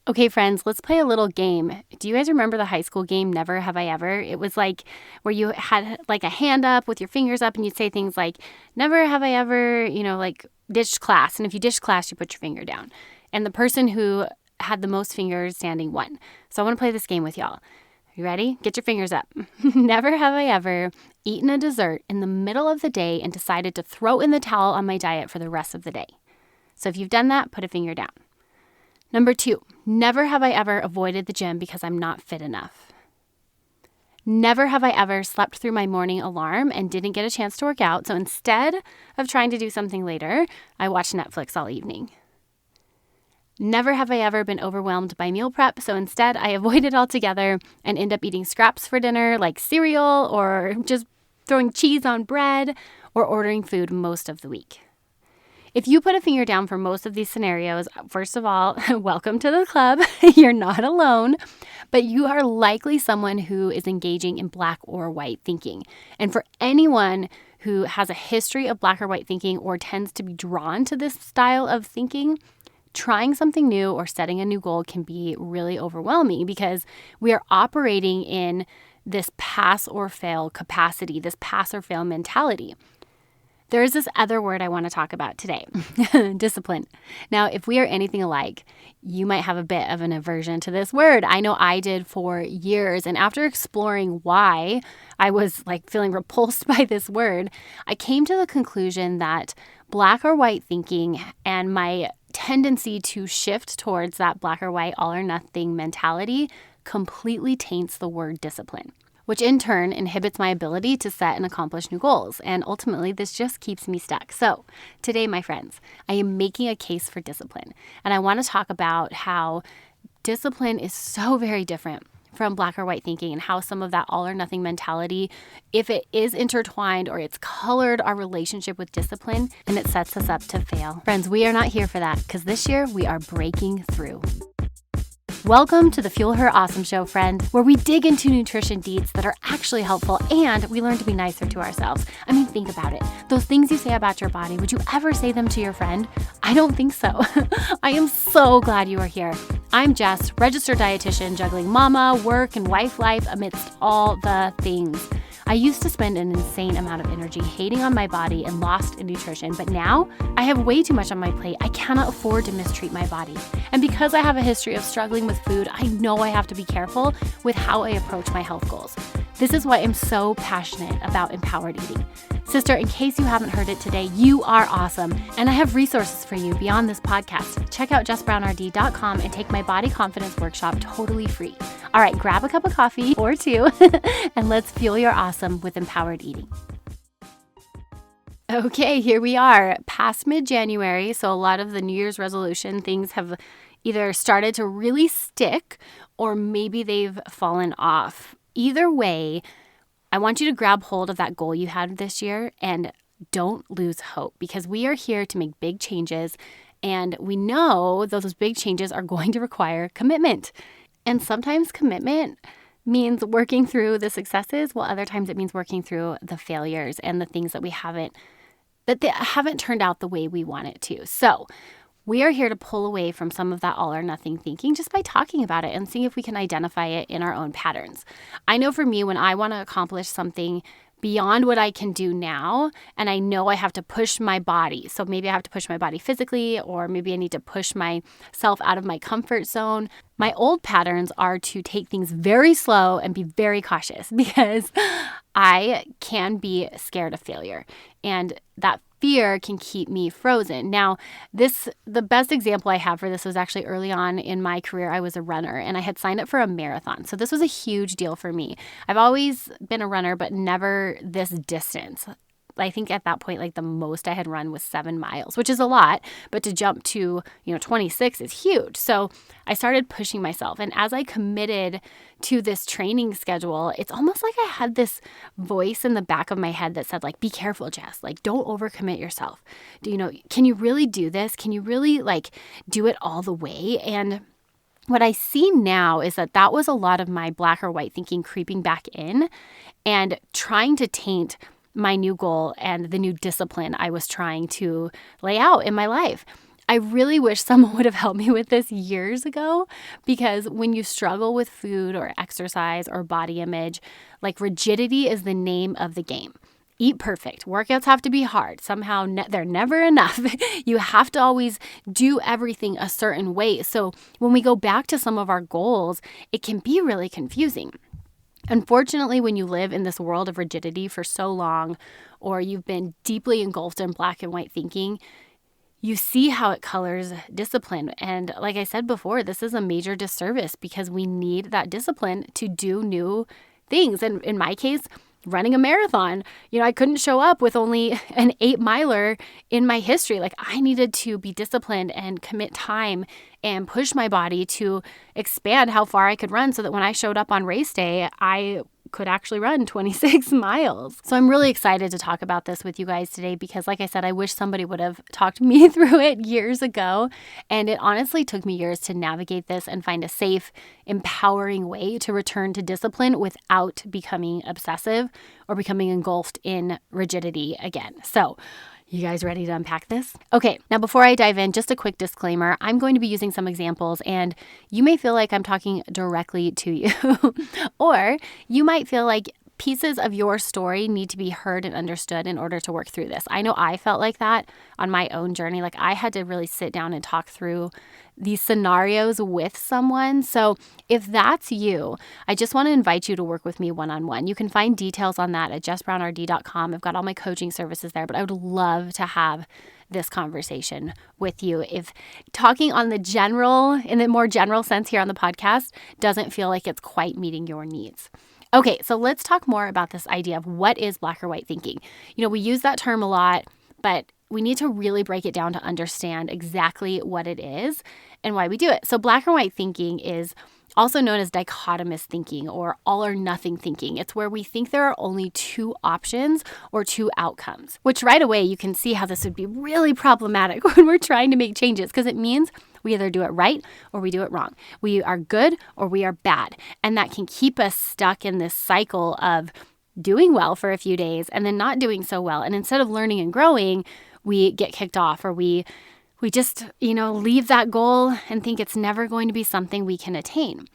Okay, friends, let's play a little game. Do you guys remember the high school game, Never Have I Ever? It was like where you had like a hand up with your fingers up and you'd say things like, never have I ever, like ditched class. And if you ditched class, you put your finger down. And the person who had the most fingers standing won. So I want to play this game with y'all. You ready? Get your fingers up. Never have I ever eaten a dessert in the middle of the day and decided to throw in the towel on my diet for the rest of the day. So if you've done that, put a finger down. Number 2, never have I ever avoided the gym because I'm not fit enough. Never have I ever slept through my morning alarm and didn't get a chance to work out, so instead of trying to do something later, I watched Netflix all evening. Never have I ever been overwhelmed by meal prep, so instead I avoid it altogether and end up eating scraps for dinner like cereal or just throwing cheese on bread or ordering food most of the week. If you put a finger down for most of these scenarios, first of all, welcome to the club. You're not alone, but you are likely someone who is engaging in black or white thinking. And for anyone who has a history of black or white thinking or tends to be drawn to this style of thinking, trying something new or setting a new goal can be really overwhelming because we are operating in this pass or fail capacity, this pass or fail mentality. There is this other word I want to talk about today, discipline. Now, if we are anything alike, you might have a bit of an aversion to this word. I know I did for years. And after exploring why I was feeling repulsed by this word, I came to the conclusion that black or white thinking and my tendency to shift towards that black or white, all or nothing mentality completely taints the word discipline, which in turn inhibits my ability to set and accomplish new goals. And ultimately, this just keeps me stuck. So today, my friends, I am making a case for discipline. And I want to talk about how discipline is so very different from black or white thinking and how some of that all or nothing mentality, if it is intertwined or it's colored our relationship with discipline, and it sets us up to fail. Friends, we are not here for that because this year we are breaking through. Welcome to the Fuel Her Awesome Show, friend, where we dig into nutrition deets that are actually helpful and we learn to be nicer to ourselves. I mean, think about it. Those things you say about your body, would you ever say them to your friend? I don't think so. I am so glad you are here. I'm Jess, registered dietitian, juggling mama, work, and wife life amidst all the things. I used to spend an insane amount of energy hating on my body and lost in nutrition, but now I have way too much on my plate. I cannot afford to mistreat my body. And because I have a history of struggling with food, I know I have to be careful with how I approach my health goals. This is why I'm so passionate about empowered eating. Sister, in case you haven't heard it today, you are awesome. And I have resources for you beyond this podcast. Check out jessbrownrd.com and take my body confidence workshop totally free. All right, grab a cup of coffee or two and let's fuel your awesome with empowered eating. Okay, here we are, past mid-January. So a lot of the New Year's resolution things have either started to really stick or maybe they've fallen off. Either way, I want you to grab hold of that goal you had this year and don't lose hope because we are here to make big changes and we know that those big changes are going to require commitment. And sometimes commitment means working through the successes, while other times it means working through the failures and the things that haven't turned out the way we want it to. So we are here to pull away from some of that all or nothing thinking just by talking about it and seeing if we can identify it in our own patterns. I know for me, when I want to accomplish something beyond what I can do now, and I know I have to push my body. So maybe I have to push my body physically, or maybe I need to push myself out of my comfort zone. My old patterns are to take things very slow and be very cautious because I can be scared of failure. And that fear can keep me frozen. Now, the best example I have for this was actually early on in my career. I was a runner and I had signed up for a marathon. So this was a huge deal for me. I've always been a runner, but never this distance. I think at that point, the most I had run was 7 miles, which is a lot, but to jump to, 26 is huge. So I started pushing myself. And as I committed to this training schedule, it's almost like I had this voice in the back of my head that said, be careful, Jess, don't overcommit yourself. Can you really do this? Can you really do it all the way? And what I see now is that was a lot of my black or white thinking creeping back in and trying to taint my new goal and the new discipline I was trying to lay out in my life. I really wish someone would have helped me with this years ago, because when you struggle with food or exercise or body image, like rigidity is the name of the game. Eat perfect. Workouts have to be hard. Somehow they're never enough. You have to always do everything a certain way. So when we go back to some of our goals, it can be really confusing. Unfortunately, when you live in this world of rigidity for so long, or you've been deeply engulfed in black and white thinking, you see how it colors discipline. And like I said before, this is a major disservice because we need that discipline to do new things. And in my case, running a marathon, I couldn't show up with only an 8-miler in my history. Like, I needed to be disciplined and commit time and push my body to expand how far I could run so that when I showed up on race day, I could actually run 26 miles. So I'm really excited to talk about this with you guys today because, like I said, I wish somebody would have talked me through it years ago. And it honestly took me years to navigate this and find a safe, empowering way to return to discipline without becoming obsessive or becoming engulfed in rigidity again. So, you guys ready to unpack this? Okay, now before I dive in, just a quick disclaimer. I'm going to be using some examples and you may feel like I'm talking directly to you or you might feel like pieces of your story need to be heard and understood in order to work through this. I know I felt like that on my own journey. Like, I had to really sit down and talk through these scenarios with someone. So if that's you, I just want to invite you to work with me one-on-one. You can find details on that at jessbrownrd.com. I've got all my coaching services there, but I would love to have this conversation with you. If talking on in the more general sense here on the podcast doesn't feel like it's quite meeting your needs. Okay, so let's talk more about this idea of what is black or white thinking. We use that term a lot, but we need to really break it down to understand exactly what it is and why we do it. So black or white thinking is also known as dichotomous thinking or all or nothing thinking. It's where we think there are only two options or two outcomes, which right away you can see how this would be really problematic when we're trying to make changes because it means we either do it right or we do it wrong. We are good or we are bad. And that can keep us stuck in this cycle of doing well for a few days and then not doing so well. And instead of learning and growing, we get kicked off or we just, leave that goal and think it's never going to be something we can attain.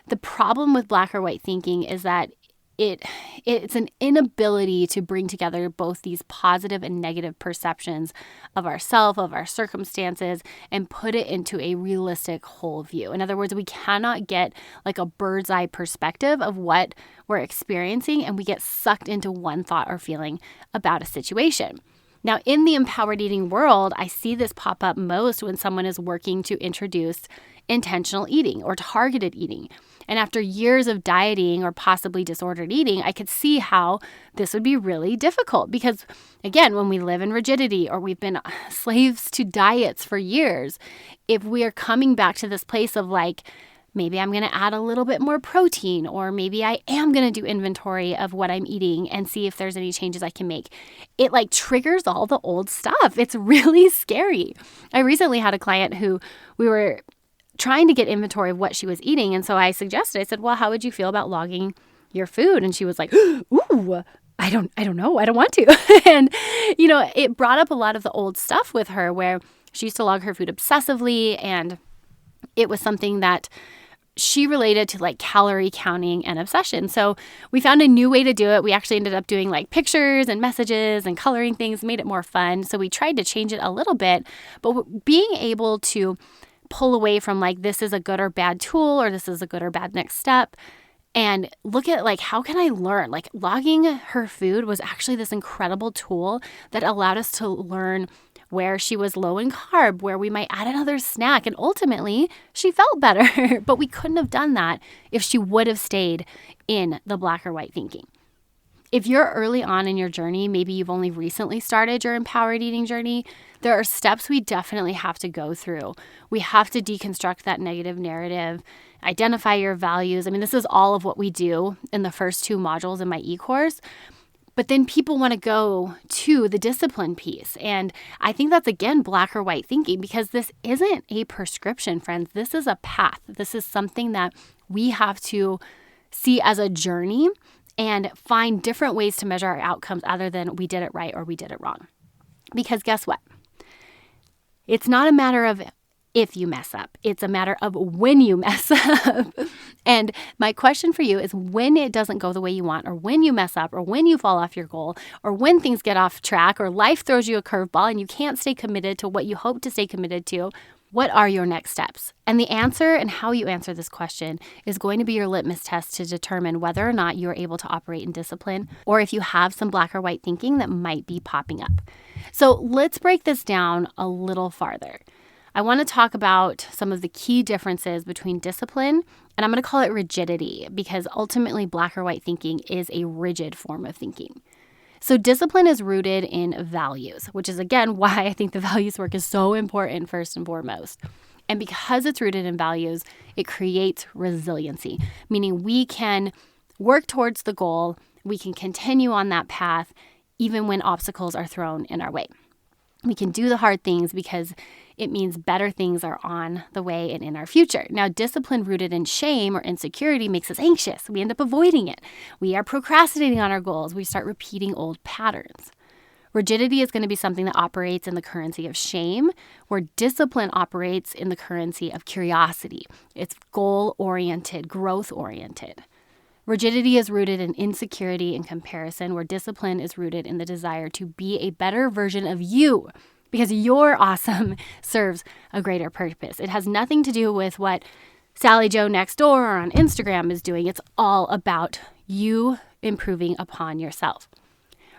The problem with black or white thinking is that it's an inability to bring together both these positive and negative perceptions of ourselves, of our circumstances, and put it into a realistic whole view. In other words, we cannot get like a bird's eye perspective of what we're experiencing, and we get sucked into one thought or feeling about a situation. Now, in the empowered eating world, I see this pop up most when someone is working to introduce intentional eating or targeted eating. And after years of dieting or possibly disordered eating, I could see how this would be really difficult because, again, when we live in rigidity or we've been slaves to diets for years, if we are coming back to this place of like, maybe I'm going to add a little bit more protein, or maybe I am going to do inventory of what I'm eating and see if there's any changes I can make. It like triggers all the old stuff. It's really scary. I recently had a client who we were trying to get inventory of what she was eating. And so I said, well, how would you feel about logging your food? And she was like, ooh, I don't know. I don't want to. And, it brought up a lot of the old stuff with her where she used to log her food obsessively. And it was something that she related to like calorie counting and obsession. So we found a new way to do it. We actually ended up doing like pictures and messages and coloring things, made it more fun. So we tried to change it a little bit, but being able to pull away from like, this is a good or bad tool, or this is a good or bad next step, and look at like, how can I learn? Like logging her food was actually this incredible tool that allowed us to learn where she was low in carb, where we might add another snack. And ultimately, she felt better. But we couldn't have done that if she would have stayed in the black or white thinking. If you're early on in your journey, maybe you've only recently started your empowered eating journey, there are steps we definitely have to go through. We have to deconstruct that negative narrative, identify your values. I mean, this is all of what we do in the first 2 modules in my e-course. But then people want to go to the discipline piece. And I think that's, again, black or white thinking, because this isn't a prescription, friends. This is a path. This is something that we have to see as a journey and find different ways to measure our outcomes other than we did it right or we did it wrong. Because guess what? It's not a matter of if you mess up. It's a matter of when you mess up. And my question for you is, when it doesn't go the way you want, or when you mess up, or when you fall off your goal, or when things get off track, or life throws you a curveball and you can't stay committed to what you hope to stay committed to, what are your next steps? And the answer and how you answer this question is going to be your litmus test to determine whether or not you are able to operate in discipline, or if you have some black or white thinking that might be popping up. So let's break this down a little farther. I want to talk about some of the key differences between discipline, and I'm going to call it rigidity, because ultimately black or white thinking is a rigid form of thinking. So discipline is rooted in values, which is, again, why I think the values work is so important first and foremost. And because it's rooted in values, it creates resiliency, meaning we can work towards the goal, we can continue on that path, even when obstacles are thrown in our way. We can do the hard things because it means better things are on the way and in our future. Now, discipline rooted in shame or insecurity makes us anxious. We end up avoiding it. We are procrastinating on our goals. We start repeating old patterns. Rigidity is going to be something that operates in the currency of shame, where discipline operates in the currency of curiosity. It's goal-oriented, growth-oriented. Rigidity is rooted in insecurity and comparison, where discipline is rooted in the desire to be a better version of you, because your awesome serves a greater purpose. It has nothing to do with what Sally Joe next door or on Instagram is doing. It's all about you improving upon yourself.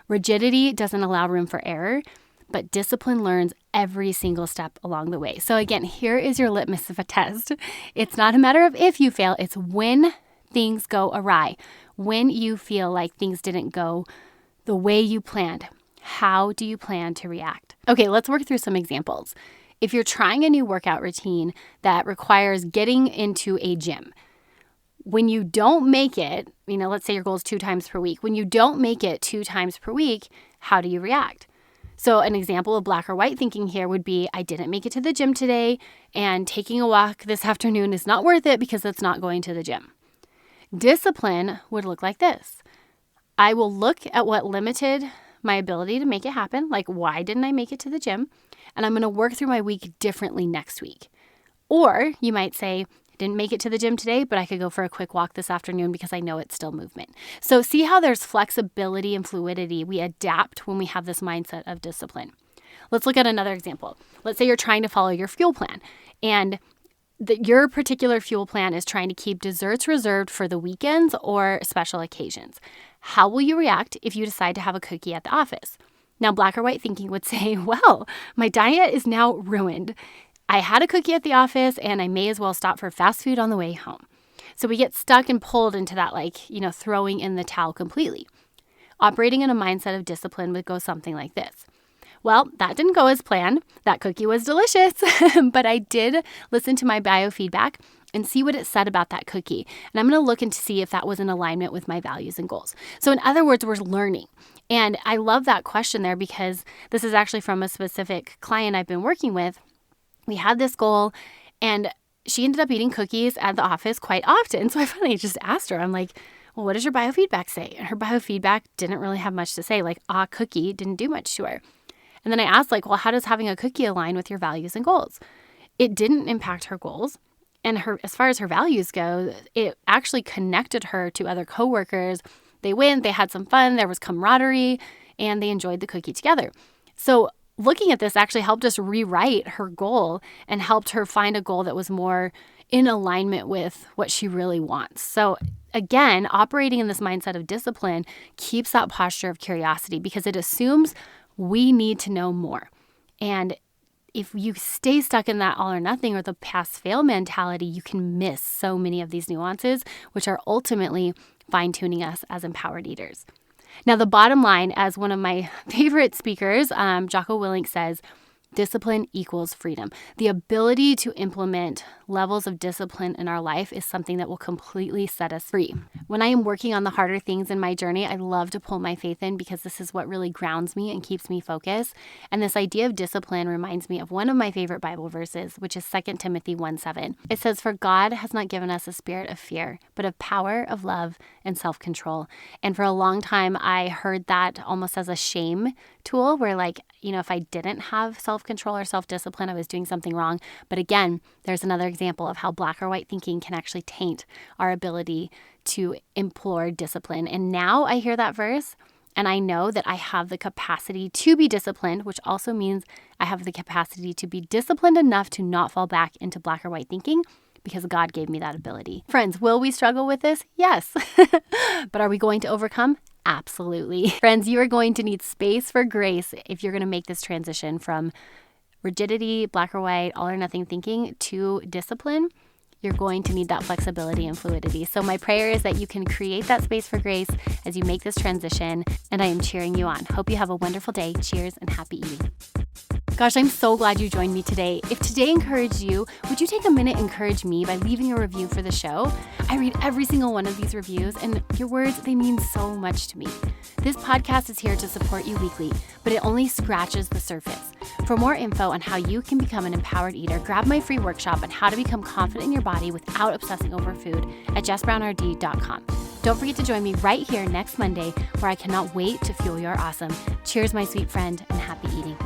Rigidity doesn't allow room for error, but discipline learns every single step along the way. So again, here is your litmus test. It's not a matter of if you fail, it's when things go awry, when you feel like things didn't go the way you planned. How do you plan to react? Okay, let's work through some examples. If you're trying a new workout routine that requires getting into a gym, when you don't make it, let's say your goal is 2 times per week. When you don't make it 2 times per week, how do you react? So an example of black or white thinking here would be, I didn't make it to the gym today, and taking a walk this afternoon is not worth it because it's not going to the gym. Discipline would look like this. I will look at what limited my ability to make it happen, like why didn't I make it to the gym, and I'm going to work through my week differently next week. Or you might say, I didn't make it to the gym today, but I could go for a quick walk this afternoon because I know it's still movement. So see how there's flexibility and fluidity. We adapt when we have this mindset of discipline. Let's look at another example. Let's say you're trying to follow your fuel plan, and your particular fuel plan is trying to keep desserts reserved for the weekends or special occasions. How will you react if you decide to have a cookie at the office? Now, black or white thinking would say, well, my diet is now ruined. I had a cookie at the office and I may as well stop for fast food on the way home. So we get stuck and pulled into that, throwing in the towel completely. Operating in a mindset of discipline would go something like this. Well, that didn't go as planned. That cookie was delicious, but I did listen to my biofeedback and see what it said about that cookie. And I'm going to look into see if that was in alignment with my values and goals. So in other words, we're learning. And I love that question there because this is actually from a specific client I've been working with. We had this goal and she ended up eating cookies at the office quite often. So I finally just asked her, I'm like, well, what does your biofeedback say? And her biofeedback didn't really have much to say. Cookie didn't do much to her. And then I asked, well, how does having a cookie align with your values and goals? It didn't impact her goals. And as far as her values go, it actually connected her to other coworkers. They went, they had some fun, there was camaraderie, and they enjoyed the cookie together. So looking at this actually helped us rewrite her goal and helped her find a goal that was more in alignment with what she really wants. So again, operating in this mindset of discipline keeps that posture of curiosity because it assumes we need to know more. And if you stay stuck in that all or nothing or the pass fail mentality, you can miss so many of these nuances, which are ultimately fine-tuning us as empowered leaders. Now, the bottom line, as one of my favorite speakers, Jocko Willink says, discipline equals freedom. The ability to implement levels of discipline in our life is something that will completely set us free. When I am working on the harder things in my journey, I love to pull my faith in because this is what really grounds me and keeps me focused. And this idea of discipline reminds me of one of my favorite Bible verses, which is 2 Timothy 1:7. It says, "For God has not given us a spirit of fear, but of power, of love, and self-control." And for a long time, I heard that almost as a shame tool where if I didn't have self-control or self-discipline, I was doing something wrong. But again, there's another example of how black or white thinking can actually taint our ability to implore discipline. And now I hear that verse and I know that I have the capacity to be disciplined, which also means I have the capacity to be disciplined enough to not fall back into black or white thinking, because God gave me that ability. Friends, will we struggle with this? Yes. But are we going to overcome? Absolutely. Friends, you are going to need space for grace if you're going to make this transition from rigidity, black or white, all or nothing thinking to discipline. You're going to need that flexibility and fluidity. So my prayer is that you can create that space for grace as you make this transition, and I am cheering you on. Hope you have a wonderful day. Cheers and happy eating. Gosh, I'm so glad you joined me today. If today encouraged you, would you take a minute and encourage me by leaving a review for the show? I read every single one of these reviews, and your words, they mean so much to me. This podcast is here to support you weekly, but it only scratches the surface. For more info on how you can become an empowered eater, grab my free workshop on how to become confident in your body without obsessing over food at jessbrownrd.com. Don't forget to join me right here next Monday, where I cannot wait to fuel your awesome. Cheers, my sweet friend, and happy eating.